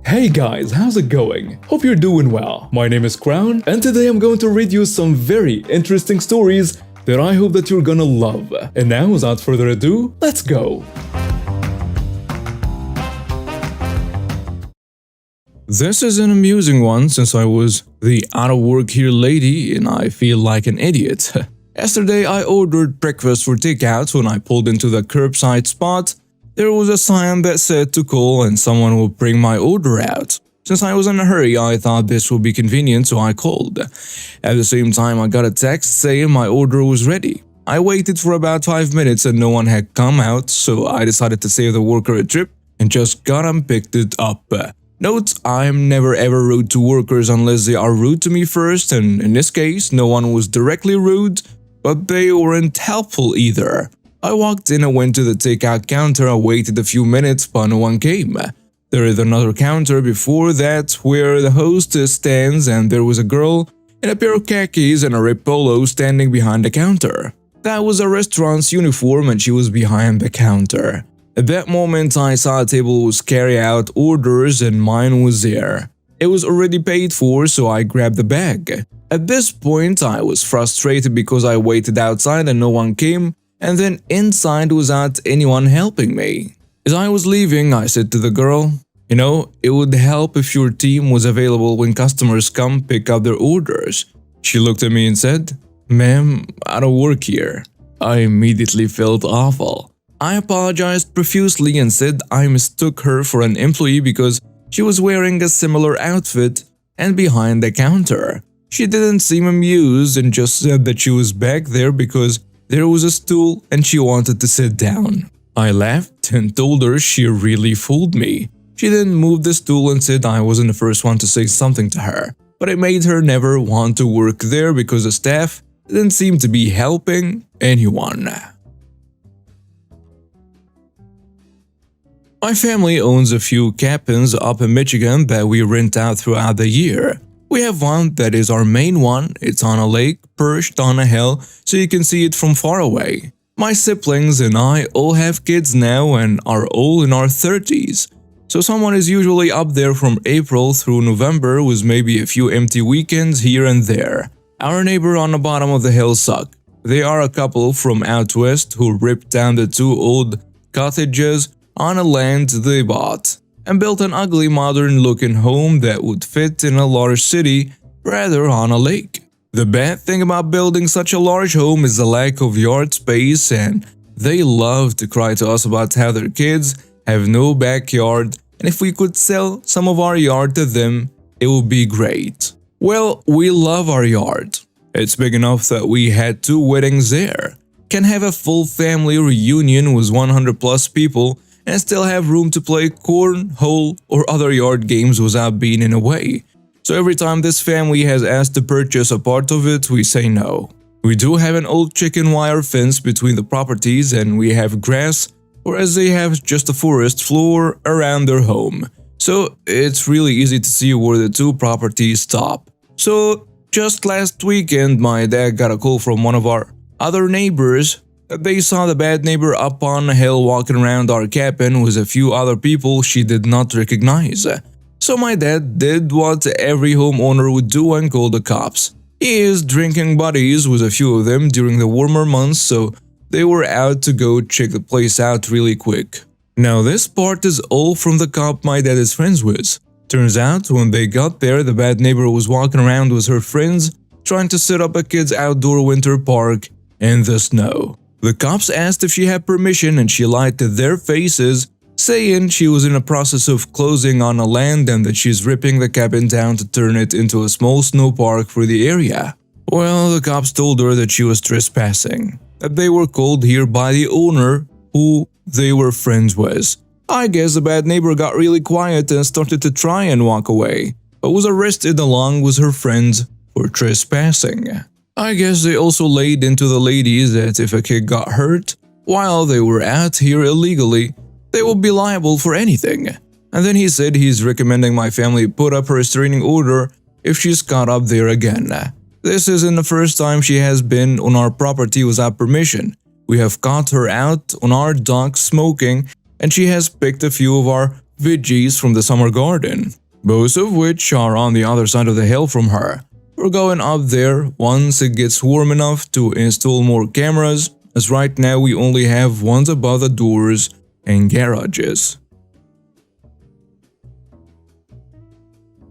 Hey guys, how's it going? Hope you're doing well. My name is Crown, and today I'm going to read you some very interesting stories that I hope that you're gonna love. And now, without further ado, let's go! This is an amusing one since I was the out of work here lady and I feel like an idiot. Yesterday I ordered breakfast for takeout. When I pulled into the curbside spot, there was a sign that said to call and someone will bring my order out. Since I was in a hurry, I thought this would be convenient, so I called. At the same time, I got a text saying my order was ready. I waited for about 5 minutes and no one had come out, so I decided to save the worker a trip and just got and picked it up. Note, I'm never ever rude to workers unless they are rude to me first, and in this case, no one was directly rude, but they weren't helpful either. I walked in and went to the takeout counter. I waited a few minutes, but no one came. There is another counter before that where the hostess stands, and there was a girl in a pair of khakis and a ripped polo standing behind the counter. That was a restaurant's uniform and she was behind the counter. At that moment, I saw a table was carry out orders and mine was there. It was already paid for, so I grabbed the bag. At this point, I was frustrated because I waited outside and no one came, and then inside without anyone helping me. As I was leaving, I said to the girl, "You know, it would help if your team was available when customers come pick up their orders." She looked at me and said, "Ma'am, I don't work here." I immediately felt awful. I apologized profusely and said I mistook her for an employee because she was wearing a similar outfit and behind the counter. She didn't seem amused and just said that she was back there because there was a stool and she wanted to sit down. I laughed and told her she really fooled me. She then moved the stool and said I wasn't the first one to say something to her, but it made her never want to work there because the staff didn't seem to be helping anyone. My family owns a few cabins up in Michigan that we rent out throughout the year. We have one that is our main one. It's on a lake, perched on a hill, so you can see it from far away. My siblings and I all have kids now and are all in our 30s. So someone is usually up there from April through November with maybe a few empty weekends here and there. Our neighbor on the bottom of the hill suck. They are a couple from out west who ripped down the two old cottages on a land they bought and built an ugly modern-looking home that would fit in a large city rather on a lake. The bad thing about building such a large home is the lack of yard space, and they love to cry to us about how their kids have no backyard, and if we could sell some of our yard to them, it would be great. Well, we love our yard. It's big enough that we had 2 weddings there. Can have a full family reunion with 100 plus people and still have room to play cornhole or other yard games without being in a way. So every time this family has asked to purchase a part of it, we say no. We do have an old chicken wire fence between the properties and we have grass, whereas they have just a forest floor around their home. So it's really easy to see where the 2 properties stop. So just last weekend, my dad got a call from one of our other neighbors. They saw the bad neighbor up on a hill walking around our cabin with a few other people she did not recognize. So my dad did what every homeowner would do and called the cops. He is drinking buddies with a few of them during the warmer months, so they were out to go check the place out really quick. Now this part is all from the cop my dad is friends with. Turns out when they got there, the bad neighbor was walking around with her friends trying to set up a kids' outdoor winter park in the snow. The cops asked if she had permission and she lied to their faces, saying she was in the process of closing on a land and that she's ripping the cabin down to turn it into a small snow park for the area. Well, the cops told her that she was trespassing, that they were called here by the owner who they were friends with. I guess the bad neighbor got really quiet and started to try and walk away, but was arrested along with her friends for trespassing. I guess they also laid into the ladies that if a kid got hurt while they were out here illegally, they would be liable for anything. And then he said he's recommending my family put up a restraining order if she's caught up there again. This isn't the first time she has been on our property without permission. We have caught her out on our dock smoking, and she has picked a few of our veggies from the summer garden, both of which are on the other side of the hill from her. We're going up there once it gets warm enough to install more cameras, as right now we only have ones above the doors and garages.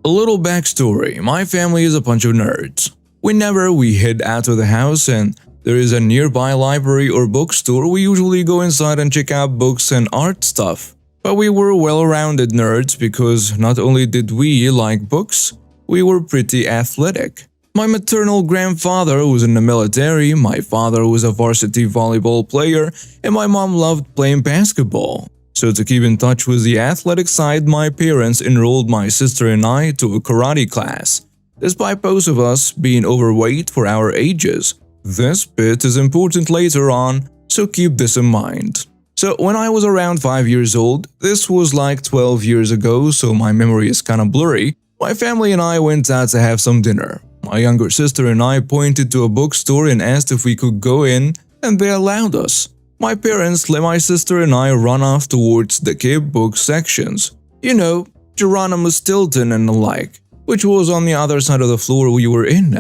A little backstory: my family is a bunch of nerds. Whenever we head out of the house and there is a nearby library or bookstore, we usually go inside and check out books and art stuff. But we were well-rounded nerds because not only did we like books, we were pretty athletic. My maternal grandfather was in the military, my father was a varsity volleyball player, and my mom loved playing basketball. So to keep in touch with the athletic side, my parents enrolled my sister and I to a karate class. Despite both of us being overweight for our ages, this bit is important later on, so keep this in mind. So when I was around 5 years old, this was like 12 years ago, so my memory is kinda blurry, my family and I went out to have some dinner. My younger sister and I pointed to a bookstore and asked if we could go in, and they allowed us. My parents let my sister and I run off towards the kid book sections. You know, Geronimo Stilton and the like, which was on the other side of the floor we were in.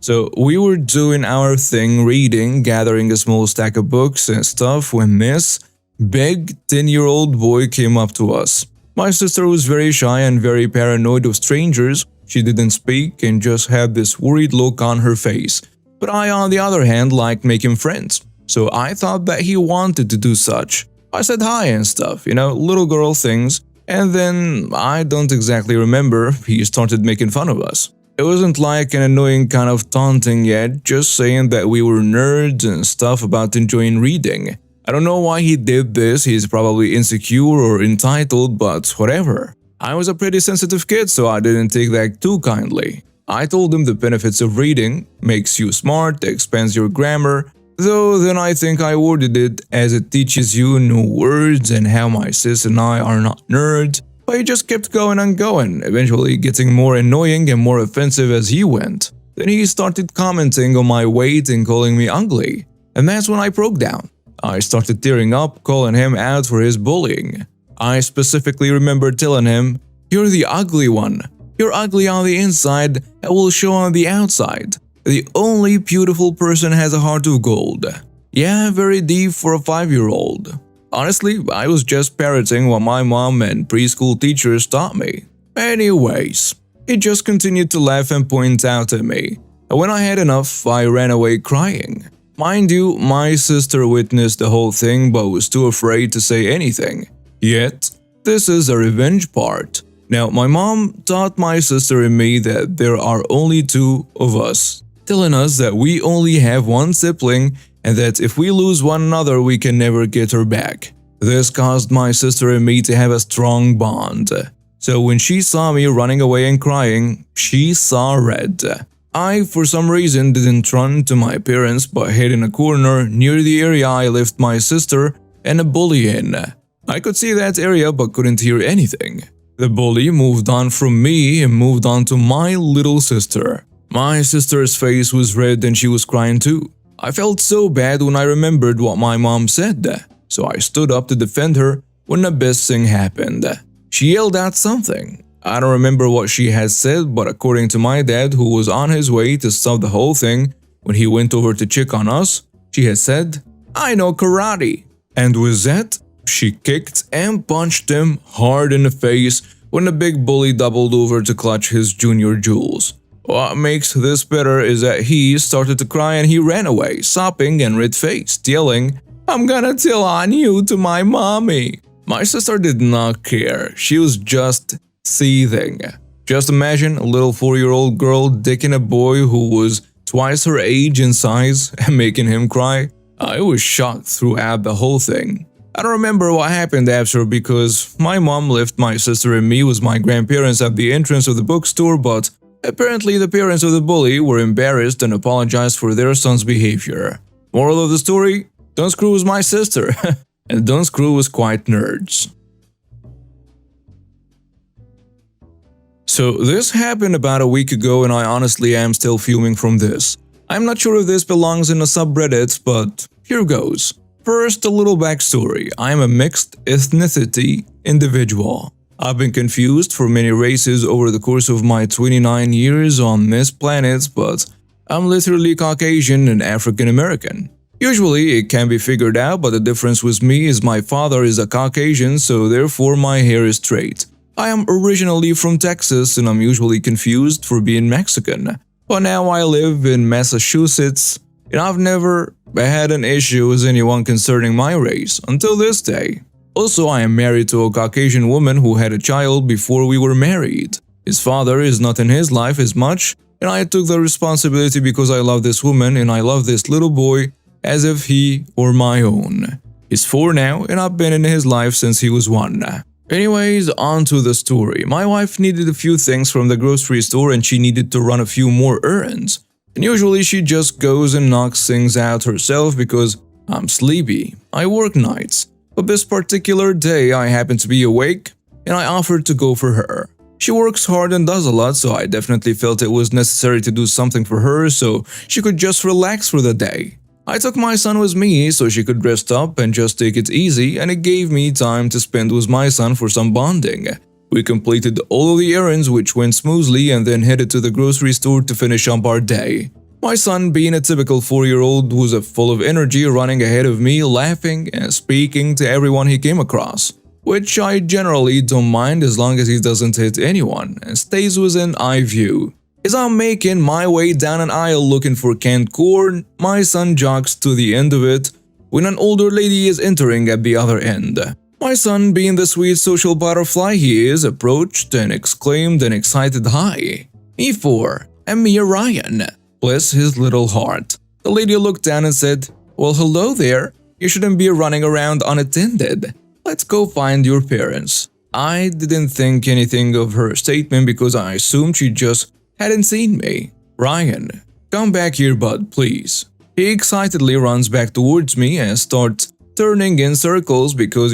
So we were doing our thing, reading, gathering a small stack of books and stuff when this big 10-year-old boy came up to us. My sister was very shy and very paranoid of strangers. She didn't speak and just had this worried look on her face. But I, on the other hand, liked making friends. So I thought that he wanted to do such. I said hi and stuff, you know, little girl things. And then, I don't exactly remember, he started making fun of us. It wasn't like an annoying kind of taunting yet, just saying that we were nerds and stuff about enjoying reading. I don't know why he did this, he's probably insecure or entitled, but whatever. I was a pretty sensitive kid, so I didn't take that too kindly. I told him the benefits of reading: makes you smart, expands your grammar, though then I think I worded it as it teaches you new words and how my sis and I are not nerds, but he just kept going and going, eventually getting more annoying and more offensive as he went. Then he started commenting on my weight and calling me ugly, and that's when I broke down. I started tearing up, calling him out for his bullying. I specifically remember telling him, "You're the ugly one. You're ugly on the inside and will show on the outside. The only beautiful person has a heart of gold." Yeah, very deep for a 5-year-old. Honestly, I was just parroting what my mom and preschool teachers taught me. Anyways, he just continued to laugh and point out at me. And when I had enough, I ran away crying. Mind you, my sister witnessed the whole thing but was too afraid to say anything. Yet, this is the revenge part. Now, my mom taught my sister and me that there are only two of us, telling us that we only have one sibling and that if we lose one another, we can never get her back. This caused my sister and me to have a strong bond. So when she saw me running away and crying, she saw red. I, for some reason, didn't run to my parents but hid in a corner near the area I left my sister and a bully in. I could see that area but couldn't hear anything. The bully moved on from me and moved on to my little sister. My sister's face was red and she was crying too. I felt so bad when I remembered what my mom said, so I stood up to defend her when the best thing happened. She yelled out something. I don't remember what she had said, but according to my dad, who was on his way to stop the whole thing, when he went over to check on us, she had said, "I know karate." And with that, she kicked and punched him hard in the face when the big bully doubled over to clutch his junior jewels. What makes this better is that he started to cry and he ran away, sobbing and red-faced, yelling, "I'm gonna tell on you to my mommy." My sister did not care, she was just seething. Just imagine a little 4-year-old girl dicking a boy who was twice her age in size and making him cry. I was shocked throughout the whole thing. I don't remember what happened after because my mom left my sister and me with my grandparents at the entrance of the bookstore, but apparently the parents of the bully were embarrassed and apologized for their son's behavior. Moral of the story: don't screw with my sister, and don't screw with quiet nerds. So this happened about a week ago and I honestly am still fuming from this. I'm not sure if this belongs in a subreddit, but here goes. First, a little backstory. I am a mixed ethnicity individual. I've been confused for many races over the course of my 29 years on this planet, but I'm literally Caucasian and African American. Usually it can be figured out, but the difference with me is my father is a Caucasian, so therefore my hair is straight. I am originally from Texas and I'm usually confused for being Mexican. But now I live in Massachusetts and I've never had an issue with anyone concerning my race until this day. Also, I am married to a Caucasian woman who had a child before we were married. His father is not in his life as much, and I took the responsibility because I love this woman and I love this little boy as if he were my own. He's 4 now, and I've been in his life since he was 1. Anyways, on to the story. My wife needed a few things from the grocery store and she needed to run a few more errands. And usually she just goes and knocks things out herself because I'm sleepy. I work nights. But this particular day I happened to be awake and I offered to go for her. She works hard and does a lot, so I definitely felt it was necessary to do something for her so she could just relax for the day. I took my son with me so she could rest up and just take it easy, and it gave me time to spend with my son for some bonding. We completed all of the errands which went smoothly and then headed to the grocery store to finish up our day. My son, being a typical 4-year-old, was full of energy, running ahead of me, laughing and speaking to everyone he came across, which I generally don't mind as long as he doesn't hit anyone and stays within eye view. As I'm making my way down an aisle looking for canned corn, my son jogs to the end of it when an older lady is entering at the other end. My son, being the sweet social butterfly he is, approached and exclaimed an excited "Hi, me 4, and me Ryan." Bless his little heart. The lady looked down and said, "Well, hello there. You shouldn't be running around unattended. Let's go find your parents." I didn't think anything of her statement because I assumed she just hadn't seen me. "Ryan, come back here, bud, please." He excitedly runs back towards me and starts turning in circles because,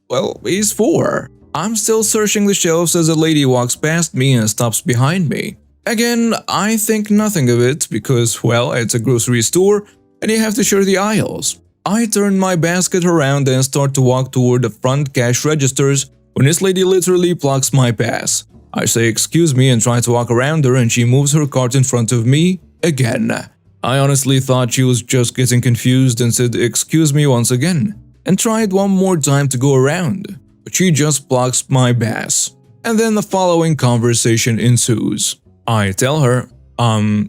well, he's 4. I'm still searching the shelves as a lady walks past me and stops behind me. Again, I think nothing of it because, well, it's a grocery store and you have to share the aisles. I turn my basket around and start to walk toward the front cash registers when this lady literally blocks my pass. I say excuse me and try to walk around her and she moves her cart in front of me again. I honestly thought she was just getting confused and said excuse me once again and tried one more time to go around, but she just blocks my pass. And then the following conversation ensues. I tell her,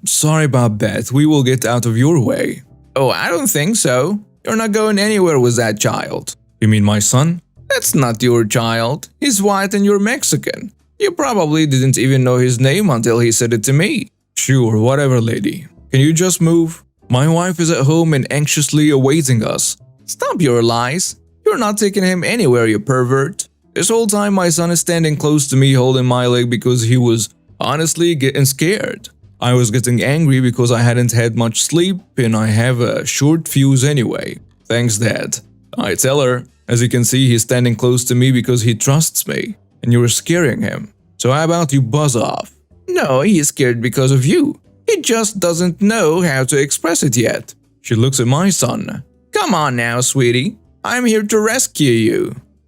sorry about that, we will get out of your way." "Oh, I don't think so. You're not going anywhere with that child." "You mean my son?" "That's not your child. He's white and you're Mexican. You probably didn't even know his name until he said it to me." "Sure, whatever, lady. Can you just move? My wife is at home and anxiously awaiting us." "Stop your lies. You're not taking him anywhere, you pervert." This whole time my son is standing close to me holding my leg because he was honestly getting scared. I was getting angry because I hadn't had much sleep and I have a short fuse anyway. "Thanks, Dad." I tell her, as you can see he's standing close to me because he trusts me, and you're scaring him. So how about you buzz off? "No, he's scared because of you. He just doesn't know how to express it yet." She looks at my son. "Come on now, sweetie. I'm here to rescue you.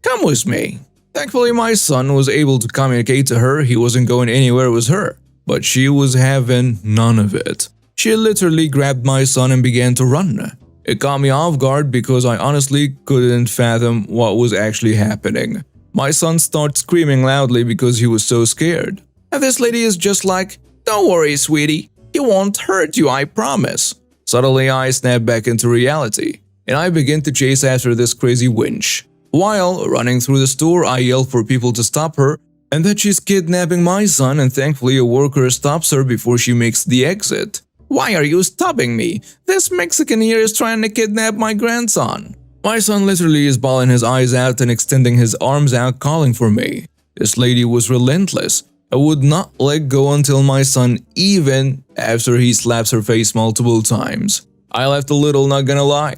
Come with me." Thankfully, my son was able to communicate to her he wasn't going anywhere with her, but she was having none of it. She literally grabbed my son and began to run. It caught me off guard because I honestly couldn't fathom what was actually happening. My son starts screaming loudly because he was so scared. And this lady is just like, "Don't worry, sweetie. He won't hurt you, I promise." Suddenly, I snap back into reality, and I begin to chase after this crazy wench. While running through the store, I yell for people to stop her and that she's kidnapping my son, and thankfully a worker stops her before she makes the exit. "Why are you stopping me? This Mexican here is trying to kidnap my grandson." My son literally is bawling his eyes out and extending his arms out calling for me. This lady was relentless. I would not let go until my son, even after he slaps her face multiple times. I laughed a little, not gonna lie.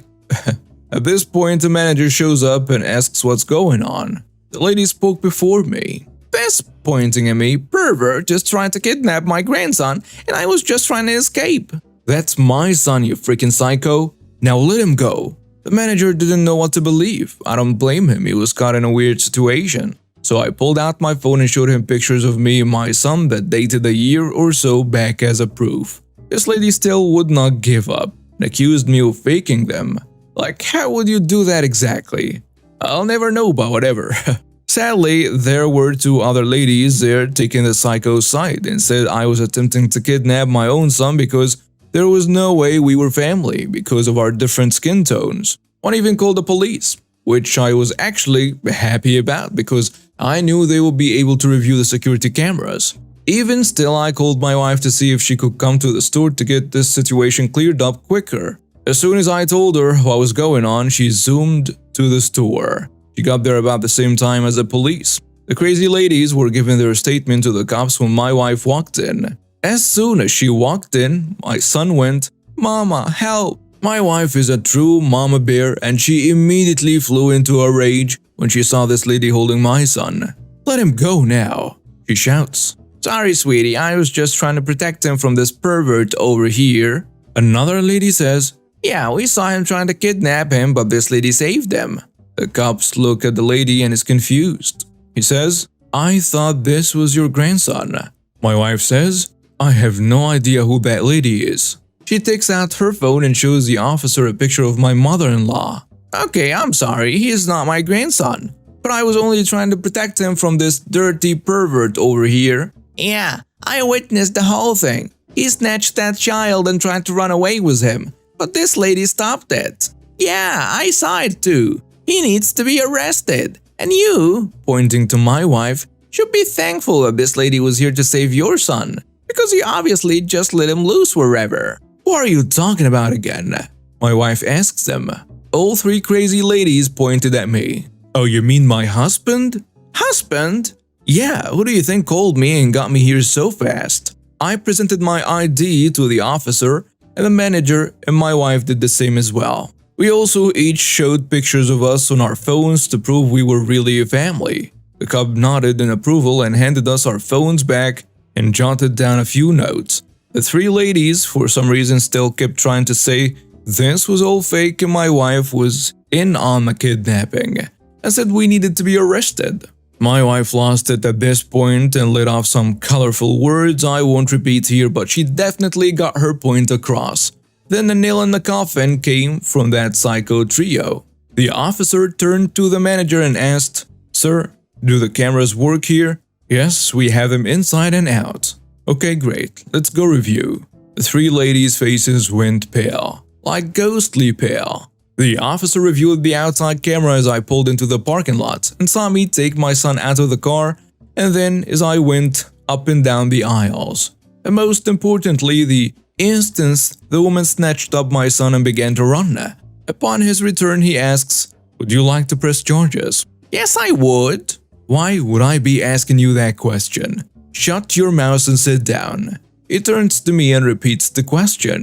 At this point, the manager shows up and asks what's going on. The lady spoke before me. "This," pointing at me, "pervert is trying to kidnap my grandson and I was just trying to escape." "That's my son, you freaking psycho. Now let him go." The manager didn't know what to believe. I don't blame him, he was caught in a weird situation. So I pulled out my phone and showed him pictures of me and my son that dated a year or so back as a proof. This lady still would not give up and accused me of faking them. Like, how would you do that exactly? I'll never know, but whatever. Sadly, there were two other ladies there taking the psycho's side and said I was attempting to kidnap my own son because there was no way we were family because of our different skin tones. One even called the police, which I was actually happy about because I knew they would be able to review the security cameras. Even still, I called my wife to see if she could come to the store to get this situation cleared up quicker. As soon as I told her what was going on, she zoomed to the store. She got there about the same time as the police. The crazy ladies were giving their statement to the cops when my wife walked in. As soon as she walked in, my son went, "Mama, help!" My wife is a true mama bear and she immediately flew into a rage when she saw this lady holding my son. "Let him go now," she shouts. "Sorry, sweetie, I was just trying to protect him from this pervert over here." Another lady says, "Yeah, we saw him trying to kidnap him, but this lady saved him." The cops look at the lady and is confused. He says, "I thought this was your grandson." My wife says, "I have no idea who that lady is." She takes out her phone and shows the officer a picture of my mother-in-law. "Okay, I'm sorry, he is not my grandson, but I was only trying to protect him from this dirty pervert over here." "Yeah, I witnessed the whole thing. He snatched that child and tried to run away with him, but this lady stopped it." "Yeah, I saw it too. He needs to be arrested. And you," pointing to my wife, "should be thankful that this lady was here to save your son, because you obviously just let him loose wherever." "What are you talking about again?" my wife asks them. All three crazy ladies pointed at me. "Oh, you mean my husband?" "Husband?" "Yeah, who do you think called me and got me here so fast?" I presented my ID to the officer and the manager, and my wife did the same as well. We also each showed pictures of us on our phones to prove we were really a family. The cop nodded in approval and handed us our phones back and jotted down a few notes. The three ladies, for some reason, still kept trying to say this was all fake and my wife was in on the kidnapping, and said we needed to be arrested. My wife lost it at this point and let off some colorful words I won't repeat here, but she definitely got her point across. Then the nail in the coffin came from that psycho trio. The officer turned to the manager and asked, "Sir, do the cameras work here?" "Yes, we have them inside and out." "Okay, great. Let's go review." The three ladies' faces went pale, like ghostly pale. The officer reviewed the outside camera as I pulled into the parking lot and saw me take my son out of the car, and then as I went up and down the aisles. And most importantly, the instant the woman snatched up my son and began to run. Upon his return, he asks, "Would you like to press charges?" "Yes, I would." "Why would I be asking you that question? Shut your mouth and sit down." He turns to me and repeats the question.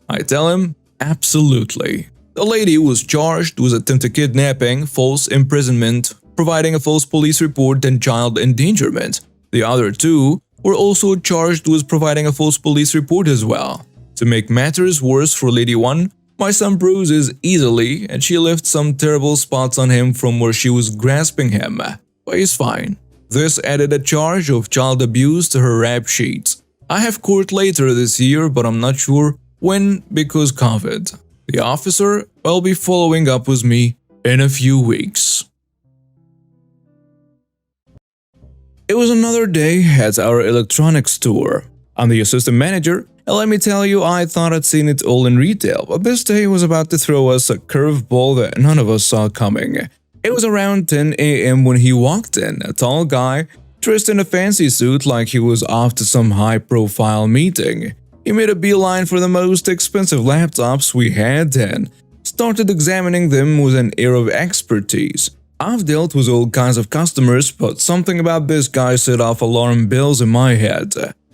I tell him, "Absolutely." The lady was charged with attempted kidnapping, false imprisonment, providing a false police report, and child endangerment. The other two were also charged with providing a false police report as well. To make matters worse for Lady 1, my son bruises easily and she left some terrible spots on him from where she was grasping him. But he's fine. This added a charge of child abuse to her rap sheet. I have court later this year, but I'm not sure when because COVID. The officer will be following up with me in a few weeks. It was another day at our electronics store. I'm the assistant manager, and let me tell you, I thought I'd seen it all in retail, but this day was about to throw us a curveball that none of us saw coming. It was around 10 a.m. when he walked in, a tall guy, dressed in a fancy suit like he was off to some high-profile meeting. He made a beeline for the most expensive laptops we had and started examining them with an air of expertise. I've dealt with all kinds of customers, but something about this guy set off alarm bells in my head.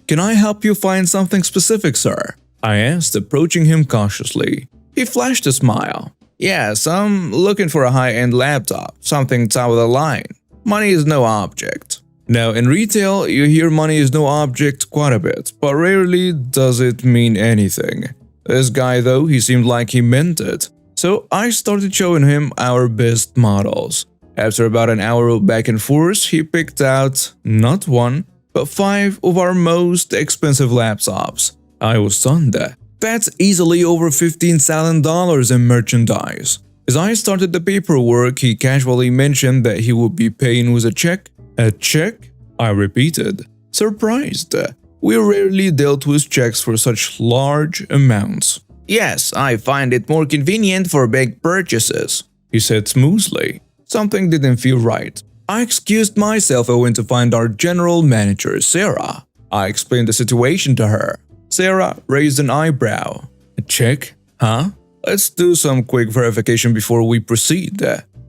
"Can I help you find something specific, sir?" I asked, approaching him cautiously. He flashed a smile. "Yes, I'm looking for a high-end laptop, something top of the line. Money is no object." Now, in retail, you hear money is no object quite a bit, but rarely does it mean anything. This guy, though, he seemed like he meant it. So I started showing him our best models. After about an hour of back and forth, he picked out not one, but 5 of our most expensive laptops. I was stunned. That's easily over $15,000 in merchandise. As I started the paperwork, he casually mentioned that he would be paying with a check. A check? I repeated, surprised. We rarely dealt with checks for such large amounts. Yes, I find it more convenient for big purchases, he said smoothly. Something didn't feel right. I excused myself and went to find our general manager, Sarah. I explained the situation to her. Sarah raised an eyebrow. A check? Huh? Let's do some quick verification before we proceed.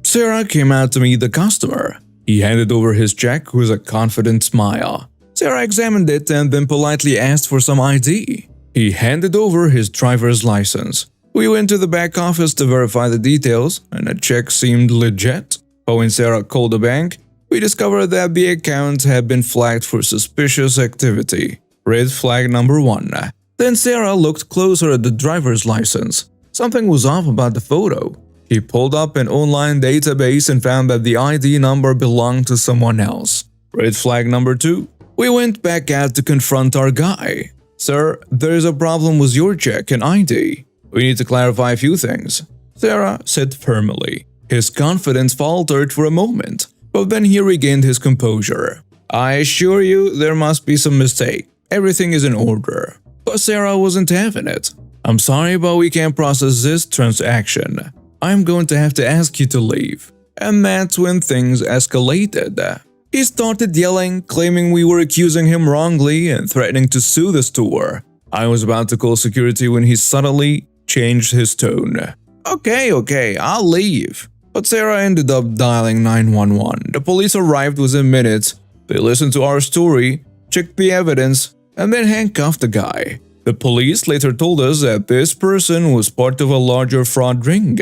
Sarah came out to meet the customer. He handed over his check with a confident smile. Sarah examined it and then politely asked for some ID. He handed over his driver's license. We went to the back office to verify the details, and the check seemed legit. But when Sarah called the bank, we discovered that the account had been flagged for suspicious activity. Red flag number 1. Then Sarah looked closer at the driver's license. Something was off about the photo. He pulled up an online database and found that the ID number belonged to someone else. Red flag number 2. We went back out to confront our guy. Sir, there's a problem with your check and ID. We need to clarify a few things, Sarah said firmly. His confidence faltered for a moment, but then he regained his composure. I assure you there must be some mistake. Everything is in order. But Sarah wasn't having it. I'm sorry, but we can't process this transaction. I'm going to have to ask you to leave. And that's when things escalated. He started yelling, claiming we were accusing him wrongly and threatening to sue the store. I was about to call security when he suddenly changed his tone. Okay, I'll leave. But Sarah ended up dialing 911. The police arrived within minutes. They listened to our story, checked the evidence, and then handcuffed the guy. The police later told us that this person was part of a larger fraud ring.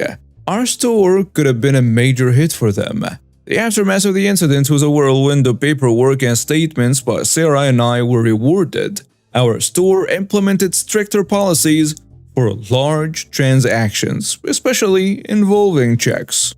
Our store could have been a major hit for them. The aftermath of the incident was a whirlwind of paperwork and statements, but Sarah and I were rewarded. Our store implemented stricter policies for large transactions, especially involving checks.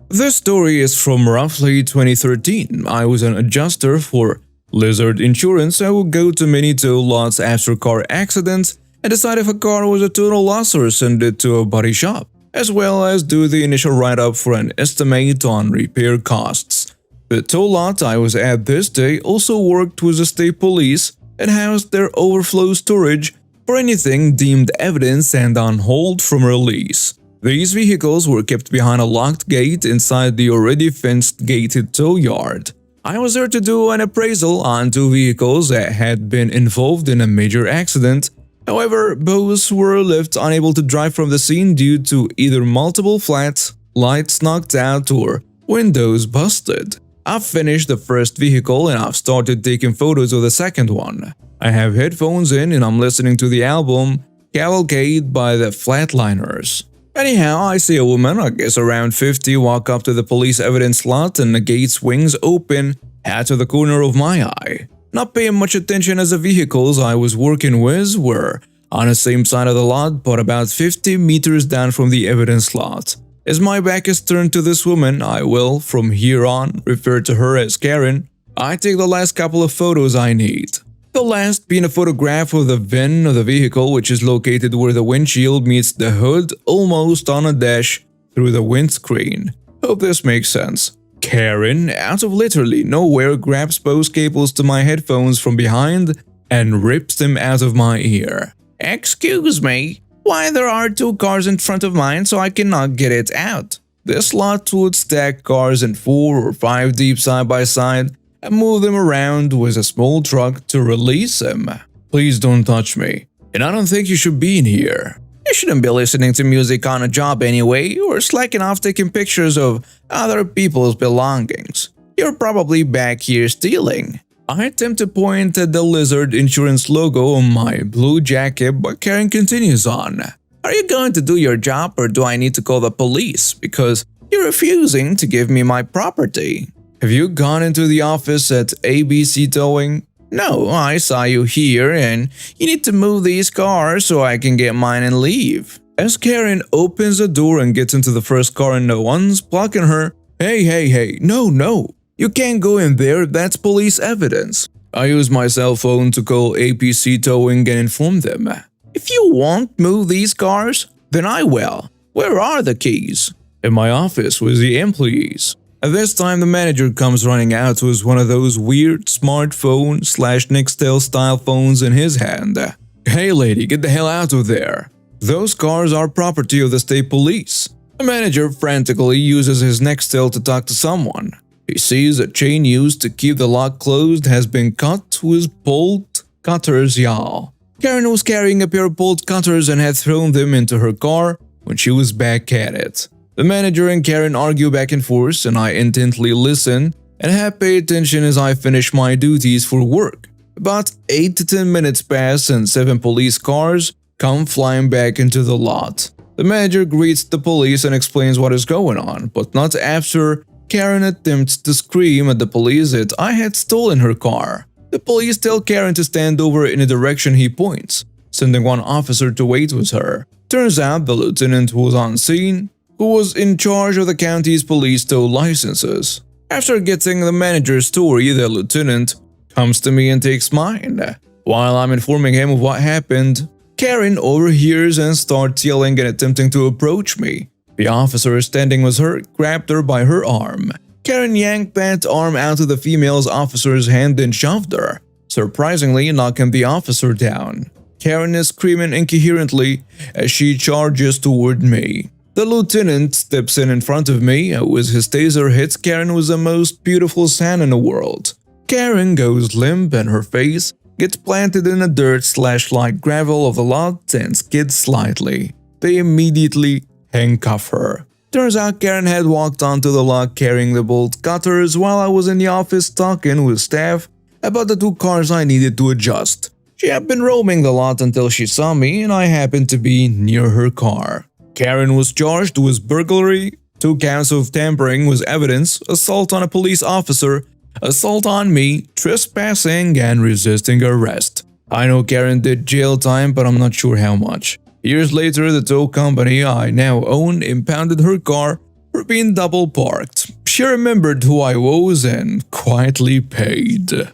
This story is from roughly 2013. I was an adjuster for Lizard Insurance. I would go to many tow lots after car accidents and decide if a car was a total loss or send it to a body shop, as well as do the initial write-up for an estimate on repair costs. The tow lot I was at this day also worked with the state police and housed their overflow storage for anything deemed evidence and on hold from release. These vehicles were kept behind a locked gate inside the already fenced gated tow yard. I was there to do an appraisal on 2 vehicles that had been involved in a major accident. However, both were left unable to drive from the scene due to either multiple flats, lights knocked out, or windows busted. I've finished the first vehicle and I've started taking photos of the second one. I have headphones in and I'm listening to the album Cavalcade by the Flatliners. Anyhow, I see a woman, I guess around 50, walk up to the police evidence lot and the gate swings open out to the corner of my eye. Not paying much attention as the vehicles I was working with were on the same side of the lot but about 50 meters down from the evidence lot. As my back is turned to this woman, I will, from here on, refer to her as Karen. I take the last couple of photos I need. The last being a photograph of the VIN of the vehicle, which is located where the windshield meets the hood, almost on a dash through the windscreen. Hope this makes sense. Karen, out of literally nowhere, grabs both cables to my headphones from behind and rips them out of my ear. Excuse me, why there are 2 cars in front of mine so I cannot get it out? This lot would stack cars in 4 or 5 deep side by side and move them around with a small truck to release them. Please don't touch me, and I don't think you should be in here. You shouldn't be listening to music on a job anyway, or slacking off taking pictures of other people's belongings. You're probably back here stealing. I attempt to point at the Lizard Insurance logo on my blue jacket, but Karen continues on. Are you going to do your job or do I need to call the police because you're refusing to give me my property? Have you gone into the office at ABC Towing? No, I saw you here and you need to move these cars so I can get mine and leave. As Karen opens the door and gets into the first car and no one's blocking her, hey, no, you can't go in there, that's police evidence. I use my cell phone to call APC Towing and inform them. If you won't move these cars, then I will. Where are the keys? In my office with the employees. At this time, the manager comes running out with one of those weird smartphone/Nextel style phones in his hand. Hey lady, get the hell out of there. Those cars are property of the state police. The manager frantically uses his Nextel to talk to someone. He sees a chain used to keep the lock closed has been cut with bolt cutters, y'all. Karen was carrying a pair of bolt cutters and had thrown them into her car when she was back at it. The manager and Karen argue back and forth, and I intently listen and have paid attention as I finish my duties for work. About 8 to 10 minutes pass and 7 police cars come flying back into the lot. The manager greets the police and explains what is going on, but not after Karen attempts to scream at the police that I had stolen her car. The police tell Karen to stand over in the direction he points, sending one officer to wait with her. Turns out the lieutenant was on scene, who was in charge of the county's police tow licenses. After getting the manager's story, the lieutenant comes to me and takes mine. While I'm informing him of what happened, Karen overhears and starts yelling and attempting to approach me. The officer standing with her grabbed her by her arm. Karen yanked that arm out of the female officer's hand and shoved her, surprisingly knocking the officer down. Karen is screaming incoherently as she charges toward me. The lieutenant steps in front of me and with his taser hits Karen with the most beautiful sound in the world. Karen goes limp and her face gets planted in the dirt/light gravel of the lot and skids slightly. They immediately handcuff her. Turns out Karen had walked onto the lot carrying the bolt cutters while I was in the office talking with staff about the 2 cars I needed to adjust. She had been roaming the lot until she saw me and I happened to be near her car. Karen was charged with burglary, 2 counts of tampering with evidence, assault on a police officer, assault on me, trespassing, and resisting arrest. I know Karen did jail time, but I'm not sure how much. Years later, the tow company I now own impounded her car for being double parked. She remembered who I was and quietly paid.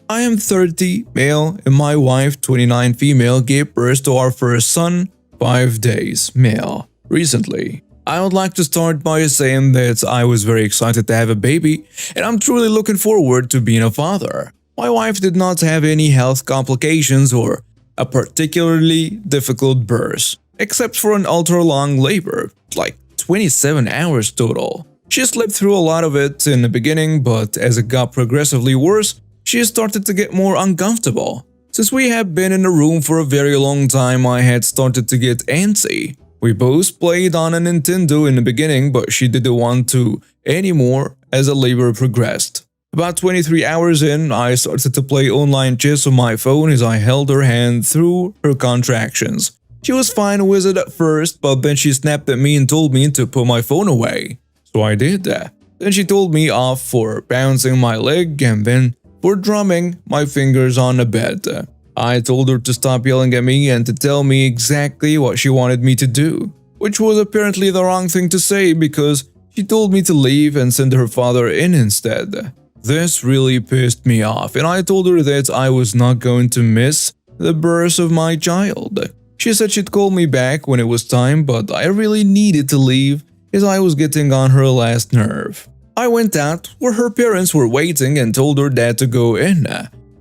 I am 30, male, and my wife, 29, female, gave birth to our first son, 5 days, male, recently. I would like to start by saying that I was very excited to have a baby, and I'm truly looking forward to being a father. My wife did not have any health complications or a particularly difficult birth, except for an ultra-long labor, like 27 hours total. She slept through a lot of it in the beginning, but as it got progressively worse, she started to get more uncomfortable. Since we had been in the room for a very long time, I had started to get antsy. We both played on a Nintendo in the beginning, but she didn't want to anymore as the labor progressed. About 23 hours in, I started to play online chess on my phone as I held her hand through her contractions. She was fine with it at first, but then she snapped at me and told me to put my phone away. So I did that. Then she told me off for bouncing my leg and then for drumming my fingers on the bed. I told her to stop yelling at me and to tell me exactly what she wanted me to do, which was apparently the wrong thing to say because she told me to leave and send her father in instead. This really pissed me off, and I told her that I was not going to miss the birth of my child. She said she'd call me back when it was time, but I really needed to leave as I was getting on her last nerve. I went out where her parents were waiting and told her dad to go in.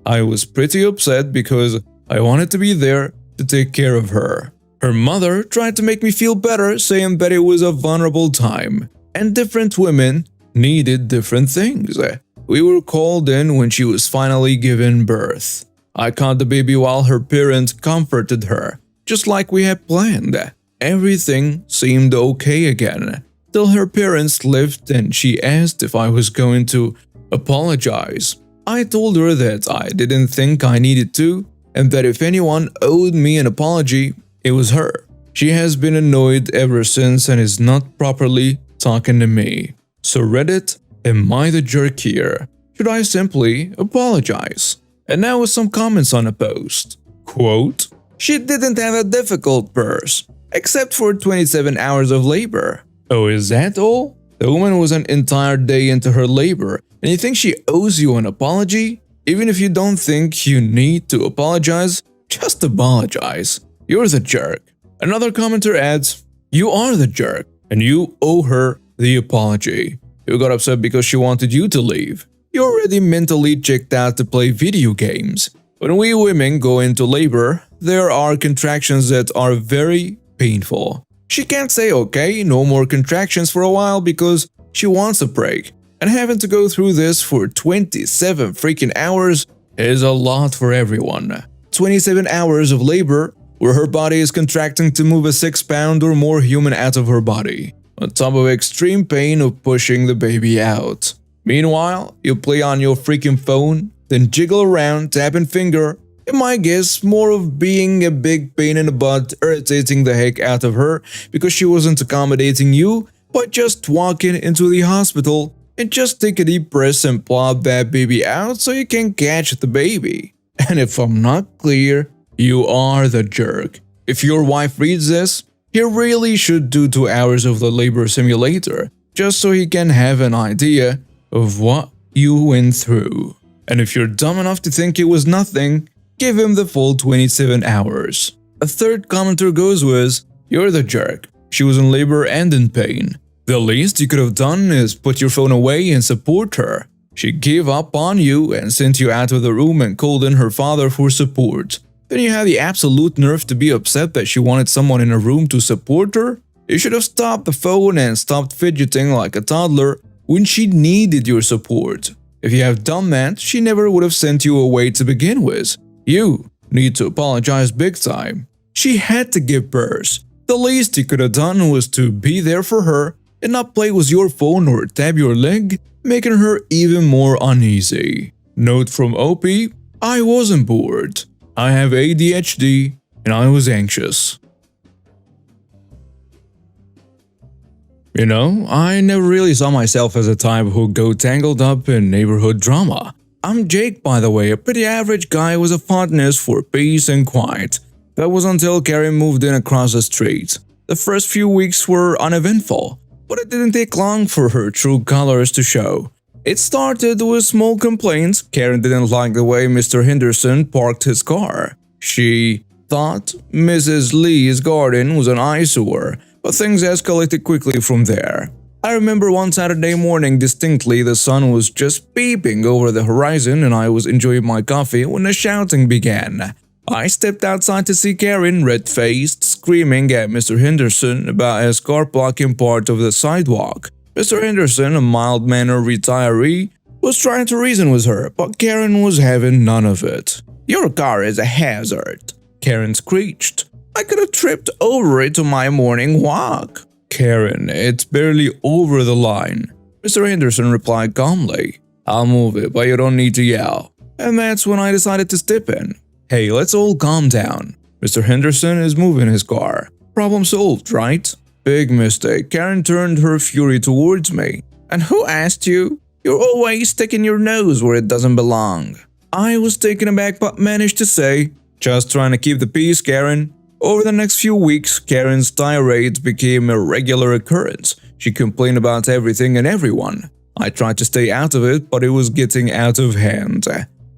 I was pretty upset because I wanted to be there to take care of her. Her mother tried to make me feel better, saying that it was a vulnerable time and different women needed different things. We were called in when she was finally given birth. I caught the baby while her parents comforted her, just like we had planned. Everything seemed okay again, till her parents left and she asked if I was going to apologize. I told her that I didn't think I needed to, and that if anyone owed me an apology, it was her. She has been annoyed ever since and is not properly talking to me. So Reddit, am I the jerk here? Should I simply apologize? And now with some comments on the post. Quote, "She didn't have a difficult birth, except for 27 hours of labor." Oh, is that all? The woman was an entire day into her labor, and you think she owes you an apology? Even if you don't think you need to apologize, just apologize. You're the jerk. Another commenter adds, "You are the jerk, and you owe her the apology. You got upset because she wanted you to leave. You're already mentally checked out to play video games. When we women go into labor, there are contractions that are very painful. She can't say okay, no more contractions for a while because she wants a break. And having to go through this for 27 freaking hours is a lot for everyone. 27 hours of labor where her body is contracting to move a 6-pound or more human out of her body, on top of extreme pain of pushing the baby out. Meanwhile, you play on your freaking phone, then jiggle around, tapping finger. In my guess, more of being a big pain in the butt irritating the heck out of her because she wasn't accommodating you, but just walking into the hospital and just take a deep breath and plop that baby out so you can catch the baby. And if I'm not clear, you are the jerk. If your wife reads this, he really should do 2 hours of the labor simulator, just so he can have an idea of what you went through. And if you're dumb enough to think it was nothing, give him the full 27 hours. A third commenter goes with, "You're the jerk. She was in labor and in pain. The least you could have done is put your phone away and support her. She gave up on you and sent you out of the room and called in her father for support. Then you had the absolute nerve to be upset that she wanted someone in a room to support her? You should have stopped the phone and stopped fidgeting like a toddler when she needed your support. If you have done that, she never would have sent you away to begin with. You need to apologize big time. She had to give birth. The least you could have done was to be there for her and not play with your phone or tap your leg, making her even more uneasy." Note from OP, "I wasn't bored. I have ADHD and I was anxious." You know, I never really saw myself as a type who'd go tangled up in neighborhood drama. I'm Jake, by the way, a pretty average guy with a fondness for peace and quiet. That was until Karen moved in across the street. The first few weeks were uneventful, but it didn't take long for her true colors to show. It started with small complaints. Karen didn't like the way Mr. Henderson parked his car. She thought Mrs. Lee's garden was an eyesore, but things escalated quickly from there. I remember one Saturday morning distinctly. The sun was just peeping over the horizon and I was enjoying my coffee when the shouting began. I stepped outside to see Karen, red-faced, screaming at Mr. Henderson about his car blocking part of the sidewalk. Mr. Henderson, a mild-mannered retiree, was trying to reason with her, but Karen was having none of it. "Your car is a hazard," Karen screeched. "I could have tripped over it on my morning walk." "Karen, it's barely over the line," Mr. Henderson replied calmly. "I'll move it, but you don't need to yell." And that's when I decided to step in. "Hey, let's all calm down. Mr. Henderson is moving his car. Problem solved, right?" Big mistake. Karen turned her fury towards me. "And who asked you? You're always sticking your nose where it doesn't belong." I was taken aback but managed to say, "Just trying to keep the peace, Karen." Over the next few weeks, Karen's tirades became a regular occurrence. She complained about everything and everyone. I tried to stay out of it, but it was getting out of hand.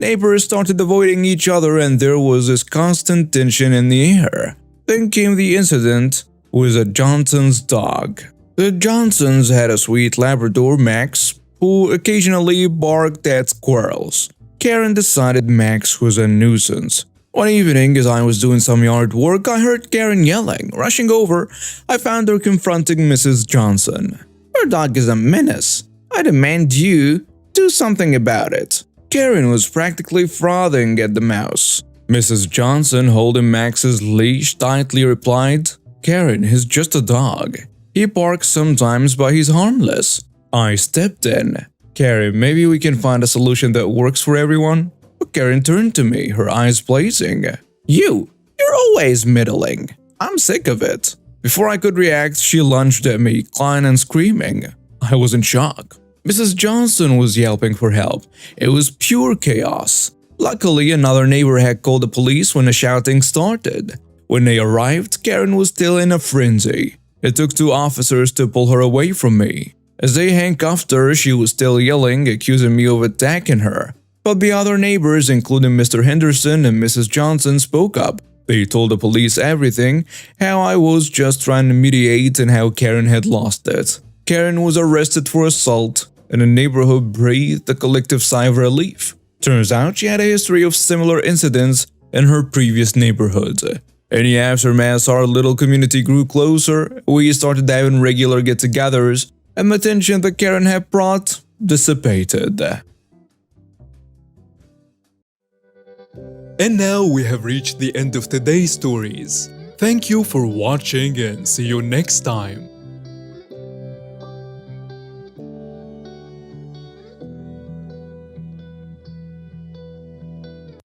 Neighbors started avoiding each other and there was this constant tension in the air. Then came the incident with the Johnson's dog. The Johnsons had a sweet Labrador, Max, who occasionally barked at squirrels. Karen decided Max was a nuisance. One evening, as I was doing some yard work, I heard Karen yelling. Rushing over, I found her confronting Mrs. Johnson. "Your dog is a menace. I demand you do something about it." Karen was practically frothing at the mouth. Mrs. Johnson, holding Max's leash tightly, replied, "Karen, he's just a dog. He barks sometimes, but he's harmless." I stepped in. "Karen, maybe we can find a solution that works for everyone?" But Karen turned to me, her eyes blazing. You're always middling. I'm sick of it." Before I could react, she lunged at me, crying and screaming. I was in shock. Mrs. Johnson was yelping for help. It was pure chaos. Luckily, another neighbor had called the police when the shouting started. When they arrived, Karen was still in a frenzy. It took 2 officers to pull her away from me. As they handcuffed her, she was still yelling, accusing me of attacking her. But the other neighbors, including Mr. Henderson and Mrs. Johnson, spoke up. They told the police everything, how I was just trying to mediate and how Karen had lost it. Karen was arrested for assault, and the neighborhood breathed a collective sigh of relief. Turns out she had a history of similar incidents in her previous neighborhood. In the aftermath, our little community grew closer, we started having regular get-togethers, and the tension that Karen had brought dissipated. And now we have reached the end of today's stories. Thank you for watching and see you next time.